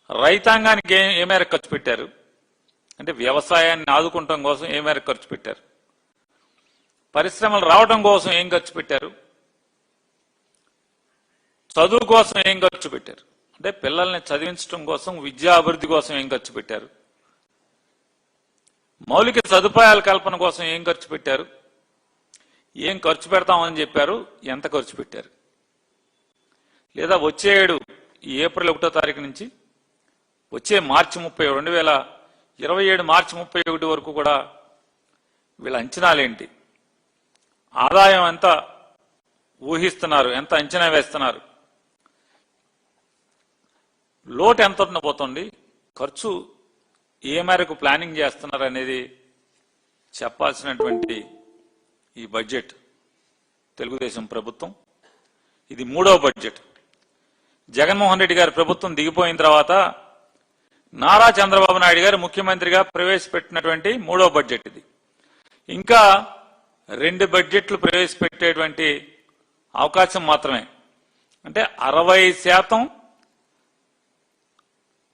రైతాంగానికి ఏ మేరకు ఖర్చు పెట్టారు? అంటే వ్యవసాయాన్ని ఆదుకుంటం కోసం ఏ మేరకు ఖర్చు పెట్టారు? పరిశ్రమలు రావడం కోసం ఏం ఖర్చు పెట్టారు? చదువు కోసం ఏం ఖర్చు పెట్టారు? అంటే పిల్లల్ని చదివించడం కోసం, విద్యా అభివృద్ధి కోసం ఏం ఖర్చు పెట్టారు? మౌలిక సదుపాయాల కల్పన కోసం ఏం ఖర్చు పెట్టారు? ఏం ఖర్చు పెడతామని చెప్పారు? ఎంత ఖర్చు పెట్టారు? లేదా వచ్చే ఏడు ఏప్రిల్ 1వ తారీఖు నుంచి వచ్చే మార్చి 30, 2027 మార్చి 31 వరకు కూడా వీళ్ళ అంచనాలేంటి? ఆదాయం ఎంత ఊహిస్తున్నారు? ఎంత అంచనా వేస్తున్నారు? లోటు ఎంత ఉండబోతుంది? ఖర్చు ఏ మేరకు ప్లానింగ్ చేస్తున్నారు అనేది చెప్పాల్సినటువంటి ఈ బడ్జెట్ తెలుగుదేశం ప్రభుత్వం. ఇది 3వ బడ్జెట్. జగన్మోహన్ రెడ్డి గారి ప్రభుత్వం దిగిపోయిన తర్వాత నారా చంద్రబాబు నాయుడు గారు ముఖ్యమంత్రిగా ప్రవేశపెట్టినటువంటి 3వ బడ్జెట్ ఇది. ఇంకా 2 బడ్జెట్లు ప్రవేశపెట్టేటువంటి అవకాశం మాత్రమే. అంటే 60%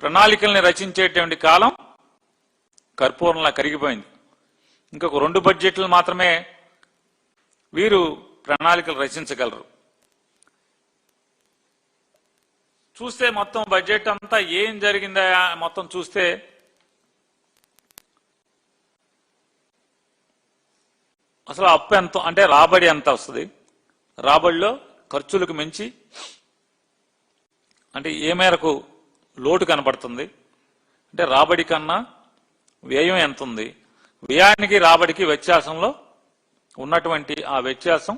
ప్రణాళికల్ని రచించేటువంటి కాలం కర్పూరంలా కరిగిపోయింది. ఇంకొక 2 బడ్జెట్లు మాత్రమే వీరు ప్రణాళికలు రచించగలరు. చూస్తే మొత్తం బడ్జెట్ అంతా ఏం జరిగిందా మొత్తం చూస్తే అసలు అప్పు ఎంత, అంటే రాబడి ఎంత వస్తుంది, రాబడిలో ఖర్చులకు మించి అంటే ఏ మేరకు లోటు కనబడుతుంది, అంటే రాబడి కన్నా వ్యయం ఎంత ఉంది, వ్యయానికి రాబడికి వ్యత్యాసంలో ఉన్నటువంటి ఆ వ్యత్యాసం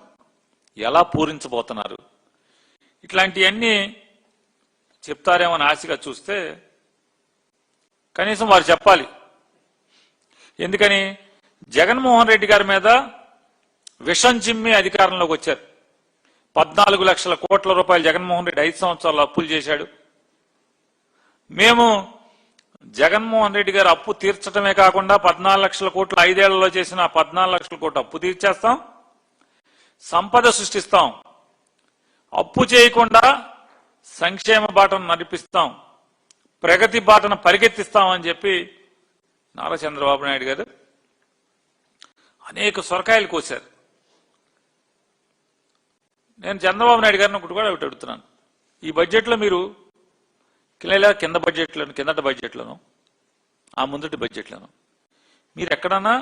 ఎలా పూరించబోతున్నారు, ఇట్లాంటివన్నీ చెప్తారేమని ఆశగా చూస్తే కనీసం వారు చెప్పాలి. ఎందుకని జగన్మోహన్ రెడ్డి గారి మీద విషం చిమ్మి అధికారంలోకి వచ్చారు. 14 లక్షల కోట్ల రూపాయలు జగన్మోహన్ రెడ్డి 5 సంవత్సరాలు అప్పులు చేశాడు. మేము జగన్మోహన్ రెడ్డి గారు అప్పు తీర్చడమే కాకుండా 14 లక్షల కోట్లు 5 ఏళ్లలో చేసిన 14 లక్షల కోట్లు అప్పు తీర్చేస్తాం, సంపద సృష్టిస్తాం, అప్పు చేయకుండా సంక్షేమ బాటను నడిపిస్తాం, ప్రగతి బాటను పరిగెత్తిస్తామని చెప్పి నారా చంద్రబాబు నాయుడు గారు అనేక సొరకాయలు కోశారు. నేను చంద్రబాబు నాయుడు గారిని ఒకటి కూడా అడుగుతున్నాను. ఈ బడ్జెట్లో మీరు కింద బడ్జెట్లను, కిందటి బడ్జెట్లను, ఆ ముందటి బడ్జెట్లను మీరు ఎక్కడన్నా